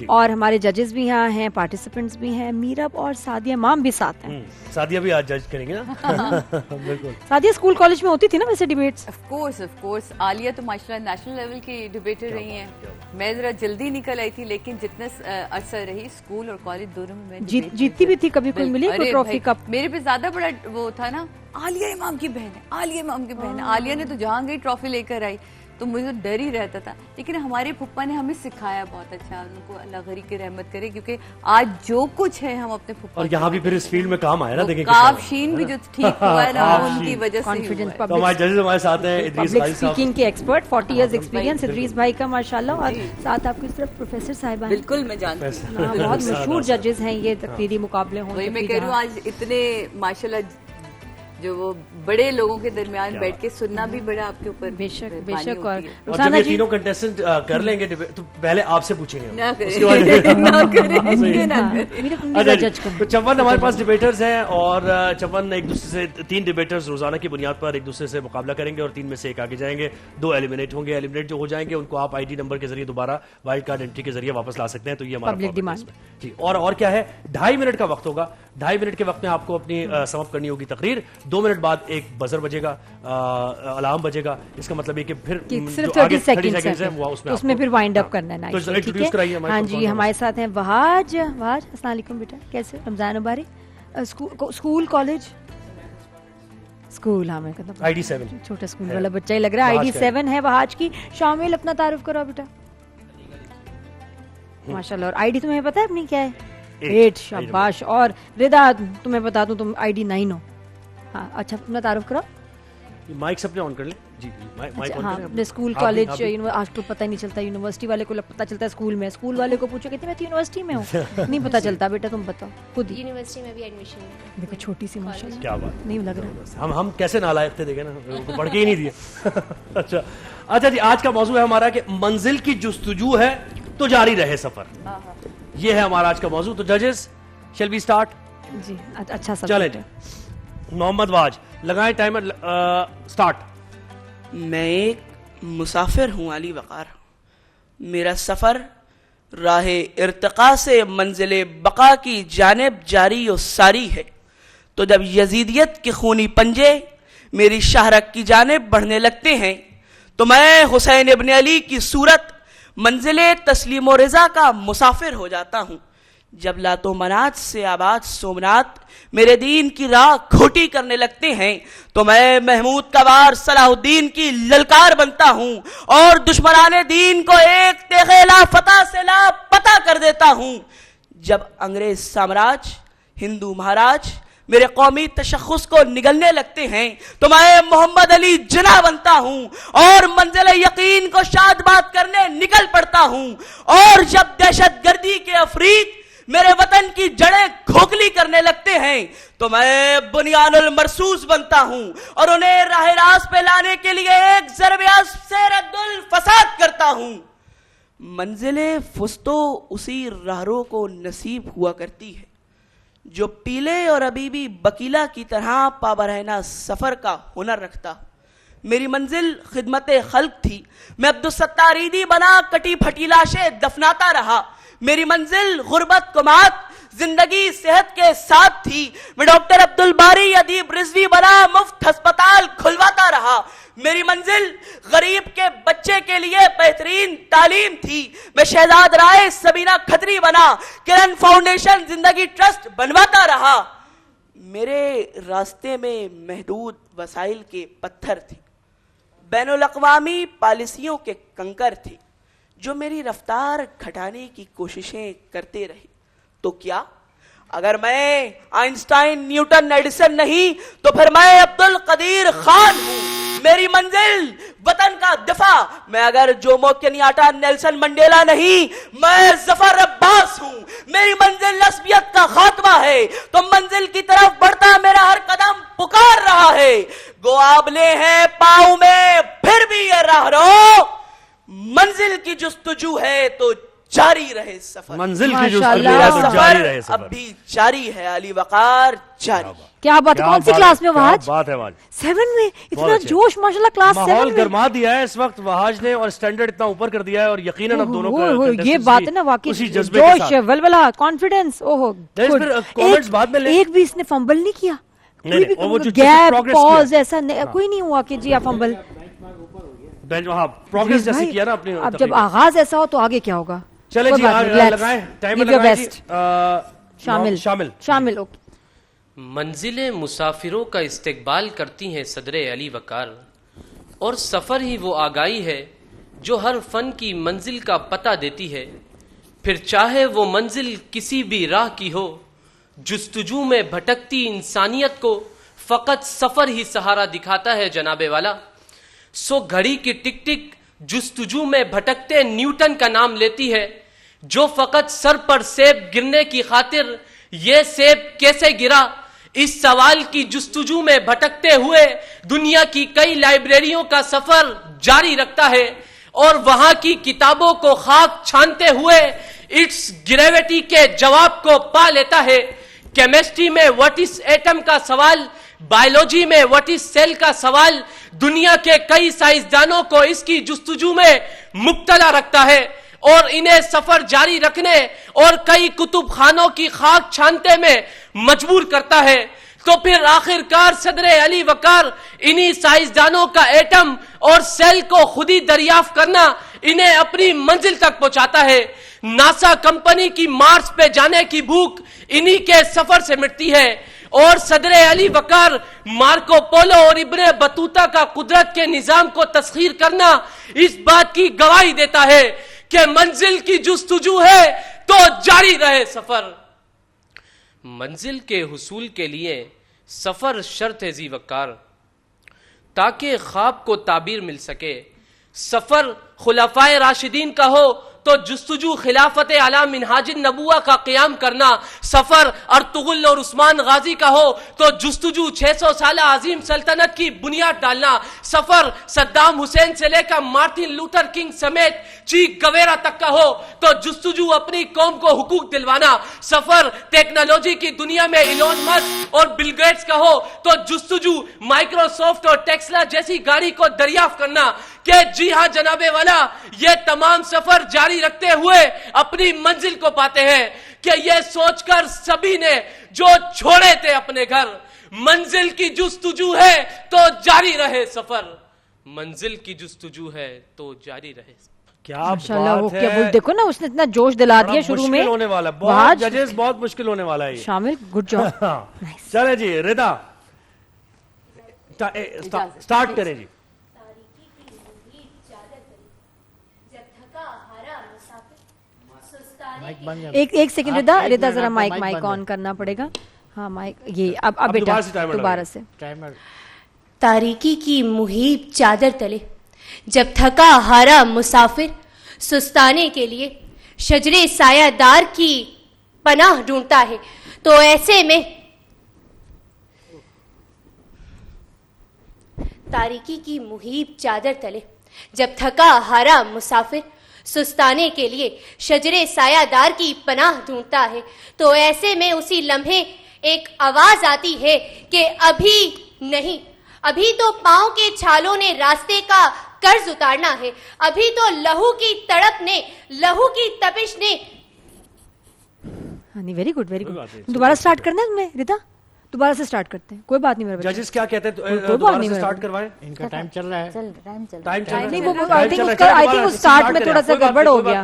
اور ہمارے ججز بھی یہاں ہیں, پارٹیسپینٹس بھی ہیں, میرب اور سعدیہ مام بھی ساتھ ہیں. سعدیہ بھی آج جج کریں گے نا. بالکل. سعدیہ اسکول کالج میں ہوتی تھی نا ویسے ڈیبیٹس؟ Of course. عالیہ تو ماشاءاللہ نیشنل لیول کی ڈیبیٹر رہی ہیں. میں ذرا جلدی نکل آئی تھی, لیکن جتنا عرصہ رہی اسکول اور کالج دونوں میں جیتتی بھی تھی. کبھی کوئی ملی کوئی ٹرافی کپ؟ میرے پہ زیادہ بڑا وہ تھا نا, عالیہ امام کی بہن ہے, عالیہ امام کی بہن ہے. عالیہ نے تو جہاں گئی ٹرافی لے کر آئی, تو مجھے ڈر ہی رہتا تھا. لیکن ہمارے پھپھا نے ہمیں سکھایا بہت اچھا, ان کو اللہ غری کی رحمت کرے, کیونکہ آج جو کچھ ہے ہم اپنے پھپھا اور یہاں بھی پھر اس فیلڈ میں کام آیا نا. دیکھیں کاف شین بھی جو ٹھیک ہوا ہے نا, ان کی وجہ سے. تو ہمارے ججز ہمارے ساتھ ہیں ادریس بھائی صاحب, اسپیکنگ کے ایکسپرٹ, 40 ایئرز ایکسپیرینس ادریس بھائی کا ماشاءاللہ. اور ساتھ آپ کی طرف پروفیسر صاحبہ ہیں. بالکل میں جانتی ہوں, بہت مشہور ججز ہیں یہ تقریری مقابلے ہوں. وہی میں کہہ رہی ہوں, آج اتنے ماشاءاللہ جو وہ بڑے لوگوں کے درمیان بیٹھ کے سننا بھی بڑا آپ کے اوپر بے شک بے شک. اور جب یہ تینوں کنٹیسٹنٹ کر لیں گے تو پہلے آپ سے پوچھیں گے. تو 54 ہمارے پاس ڈیبیٹرز ہیں, اور 54 ایک دوسرے سے 3 ڈیبیٹرز روزانہ کی بنیاد پر ایک دوسرے سے مقابلہ کریں گے, اور 3 میں سے ایک آگے جائیں گے. 2 ایلیمنیٹ ہوں گے. ایلیمنیٹ جو ہو جائیں گے ان کو آپ آئی ڈی نمبر کے ذریعے دوبارہ وائلڈ کارڈ انٹری کے ذریعے واپس لا سکتے ہیں. تو یہ ہمارا پبلک ڈیمانڈ جی. اور کیا ہے, 2.5 منٹ کا وقت ہوگا. 2.5 منٹ کے وقت میں آپ کو اپنی سم اپ کرنی ہوگی تقریر. 2 منٹ بعد ایک بزر بجے گا, الارم بجے گا. اس کا مطلب ہے کہ پھر صرف 30 سیکنڈز ہے, اس میں پھر وائنڈ اپ کرنا ہے. تو انٹروڈیوس کرائیے. ہاں جی, ہمارے ساتھ ہیں وہاج. وہاج السلام علیکم بیٹا, کیسے؟ رمضان مبارک. اسکول کالج اسکول, ہاں میں کہتا آئی ڈی 7 چھوٹا اسکول والا بچہ ہی لگ رہا ہے. آئی ڈی 7 ہے وہاج کی. شامل اپنا تعارف کرو بیٹا. ماشاءاللہ. اور آئی ڈی تمہیں پتا ہے اپنی کیا ہے؟ 8. شاباش. اور رضا تمہیں بتا دوں تم آئی ڈی 9 ہو. ہاں اچھا, اپنا تعارف کرو. مائک سب نے آن کر لیں. جی مائک آن ہاں, اسکول کالج آج تو پتہ ہی نہیں چلتا. یونیورسٹی والے کو پتہ چلتا ہے اسکول میں. اسکول والے کو پوچھو کہتے ہیں میں تو یونیورسٹی میں ہوں, نہیں پتہ چلتا. بیٹا تم بتاؤ خود. یونیورسٹی میں بھی ایڈمیشن ہے. دیکھو چھوٹی سی ماشاءاللہ, کیا بات نہیں لگ رہا. ہم کیسے نالائق تھے, دیکھیں نا, ان کو پڑھ کے ہی نہیں دیے. اچھا جی, آج کا موضوع ہے ہمارا کہ منزل کی جستجو ہے تو جاری رہے سفر. یہ ہے ہمارا آج کا موضوع. تو ججز شیل وی اسٹارٹ؟ جی اچھا سب چلیں. محمد واج لگائیں ٹائمر, اسٹارٹ. میں ایک مسافر ہوں علی وقار. میرا سفر راہ ارتقاء سے منزل بقا کی جانب جاری و ساری ہے. تو جب یزیدیت کے خونی پنجے میری شہرک کی جانب بڑھنے لگتے ہیں, تو میں حسین ابن علی کی صورت منزل تسلیم و رضا کا مسافر ہو جاتا ہوں. جب لات و منات سے آباد سومنات میرے دین کی راہ کھوٹی کرنے لگتے ہیں, تو میں محمود کوار صلاح الدین کی للکار بنتا ہوں, اور دشمنان دین کو ایک تیغے لا فتح سے لا پتہ کر دیتا ہوں. جب انگریز سامراج ہندو مہاراج میرے قومی تشخص کو نگلنے لگتے ہیں, تو میں محمد علی جناح بنتا ہوں, اور منزل یقین کو شاد باد کرنے نکل پڑتا ہوں. اور جب دہشت گردی کے افریق میرے وطن کی جڑیں کھوکھلی کرنے لگتے ہیں, تو میں بنیان المرصوص بنتا ہوں, اور انہیں راہ راست پہ لانے کے لیے ایک ضرب اسب سے رد الفساد کرتا ہوں. منزل فستو اسی راہرو کو نصیب ہوا کرتی ہے جو پیلے اور ابیبی بکیلا کی طرح پابرہنہ سفر کا ہنر رکھتا. میری منزل خدمت خلق تھی. میں عبدالستار عیدی بنا کٹی پھٹی لاشیں دفناتا رہا. میری منزل غربت کمات زندگی صحت کے ساتھ تھی. میں ڈاکٹر عبدالباری ادیب رضوی بنا مفت ہسپتال کھلواتا رہا. میری منزل غریب کے بچے کے لیے بہترین تعلیم تھی. میں شہزاد رائے سبینہ کھتری بنا کرن فاؤنڈیشن زندگی ٹرسٹ بنواتا رہا. میرے راستے میں محدود وسائل کے پتھر تھے, بین الاقوامی پالیسیوں کے کنکر تھے, جو میری رفتار گھٹانے کی کوششیں کرتے رہے. تو کیا اگر میں آئنسٹائن نیوٹن ایڈیسن نہیں, تو پھر میں عبد القدیر خان ہوں. میری منزل وطن کا دفاع. میں اگر جومو کنیاٹا نیلسن منڈیلا نہیں, میں ظفر عباس ہوں. میری منزل لسبیت کا خاتمہ ہے, تو منزل کی طرف بڑھتا میرا ہر قدم پکار رہا ہے. گو آبلے ہیں پاؤں میں پھر بھی یہ راہ رو, منزل کی جستجو ہے تو جاری رہے سفر. منزل کی ماشاء جو اللہ. میرا تو جاری رہے سفر سفر. اب بھی جاری ہے علی وقار جاری. کیا بات ہے. کیا کون سی بات کلاس ہے، میں کیا وہاج؟ بات ہے وہاج. 7 میں. اتنا اچھا. جوش ماشاءاللہ کلاس 7 ماحول میں. گرما دیا ہے اس وقت وہاج نے اور سٹینڈرڈ اتنا اوپر کر دیا ہے اور یقیناً اب دونوں یہ بات ہے نا واقعی اسی جذبے کے جوش ساتھ. ولولہ کانفیڈنس. اوہو پھر comments بعد میں لیں. ایک بھی اس نے فمبل نہیں کیا. نہیں، اور وہ جو گیپ progress پاز کیا. ایسا کوئی نہیں ہوا کہ جی آپ فمبل. ہاں پروگرس جیسے کیا نا اپنے. اب جب آغاز ایسا ہو تو آگے کیا ہوگا. چلے جی لگائیں ٹائمر لگائیں جی. شامل شامل شامل. اوکے. منزلیں مسافروں کا استقبال کرتی ہیں صدر علی وقار، اور سفر ہی وہ آگاہی ہے جو ہر فن کی منزل کا پتہ دیتی ہے. پھر چاہے وہ منزل کسی بھی راہ کی ہو، جستجو میں بھٹکتی انسانیت کو فقط سفر ہی سہارا دکھاتا ہے جناب والا. سو گھڑی کی ٹک ٹک جستجو میں بھٹکتے نیوٹن کا نام لیتی ہے، جو فقط سر پر سیب گرنے کی خاطر یہ سیب کیسے گرا اس سوال کی جستجو میں بھٹکتے ہوئے دنیا کی کئی لائبریریوں کا سفر جاری رکھتا ہے، اور وہاں کی کتابوں کو خاک چھانتے ہوئے اٹس گریویٹی کے جواب کو پا لیتا ہے. کیمسٹری میں واٹ از ایٹم کا سوال، بایولوجی میں واٹ از سیل کا سوال دنیا کے کئی سائنسدانوں کو اس کی جستجو میں مبتلا رکھتا ہے، اور انہیں سفر جاری رکھنے اور کئی کتب خانوں کی خاک چھانتے میں مجبور کرتا ہے. تو پھر آخر کار صدر علی وقار انہی سائنسدانوں کا ایٹم اور سیل کو خود ہی دریافت کرنا انہیں اپنی منزل تک پہنچاتا ہے. ناسا کمپنی کی مارس پہ جانے کی بھوک انہی کے سفر سے مٹتی ہے، اور صدر علی وقار مارکو پولو اور ابن بطوطہ کا قدرت کے نظام کو تسخیر کرنا اس بات کی گواہی دیتا ہے کہ منزل کی جستجو ہے تو جاری رہے سفر. منزل کے حصول کے لیے سفر شرط ہے ذی وقار، تاکہ خواب کو تعبیر مل سکے. سفر خلفائے راشدین کا ہو تو جستجو خلافت علی منہاج النبوہ کا قیام کرنا. سفر ارطغرل اور عثمان غازی کا ہو تو جستجو 600 سالہ عظیم سلطنت کی بنیاد ڈالنا. سفر صدام حسین سے لے کر مارٹن لوتھر کنگ سمیت چی گویرا تک کا ہو تو جستجو اپنی قوم کو حقوق دلوانا. سفر ٹیکنالوجی کی دنیا میں ایلون مسک اور بل گیٹس کا ہو تو جستجو مائکروسافٹ اور ٹیسلا جیسی گاڑی کو دریافت کرنا کہ جی ہاں جناب والا یہ تمام سفر جاری رکھتے ہوئے اپنی منزل کو پاتے ہیں کہ یہ سوچ کر سبھی نے جو چھوڑے تھے اپنے گھر، منزل کی جستجو ہے تو جاری رہے سفر. منزل کی جستجو ہے تو جاری رہے. کیا ماشاءاللہ. وہ بات کیا ہے. دیکھو نا اس نے اتنا جوش دلا دیا شروع میں. مشکل ہونے والا ہے بہت. وہاج ججز بہت مشکل ہونے والا ہے. شامل گڈ جاب. چلے جی ردا سٹارٹ کریں جی. ایک سیکنڈ ردا ذرا مائک آن کرنا پڑے گا. ہاں مائک یہ اب بیٹا دوبارہ سے. تاریکی کی محیط چادر تلے جب تھکا ہارا مسافر سستانے کے لیے شجرے سایہ دار کی پناہ ڈھونڈتا ہے تو ایسے میں تاریکی کی محیط چادر تلے جب تھکا ہارا مسافر سستانے کے لیے شجرے سایہ دار کی پناہ ڈھونڈتا ہے تو ایسے میں اسی لمحے ایک آواز آتی ہے کہ ابھی نہیں، ابھی تو پاؤں کے چھالوں نے راستے کا قرض اتارنا ہے، ابھی تو لہو کی تڑپ نے، لہو کی تپش نے. ہاں ویری گڈ ویری گڈ. دوبارہ سٹارٹ کرنا ہے تمہیں ردا؟ دوبارہ سے سٹارٹ کرتے ہیں کوئی بات نہیں. میرے ججز کیا کہتے ہیں دوبارہ سے سٹارٹ کروائیں؟ ان کا ٹائم چل رہا ہے. ٹائم چل رہا ہے. نہیں وہ آئی تھنک اس سٹارٹ میں تھوڑا سا گڑبڑ ہو گیا.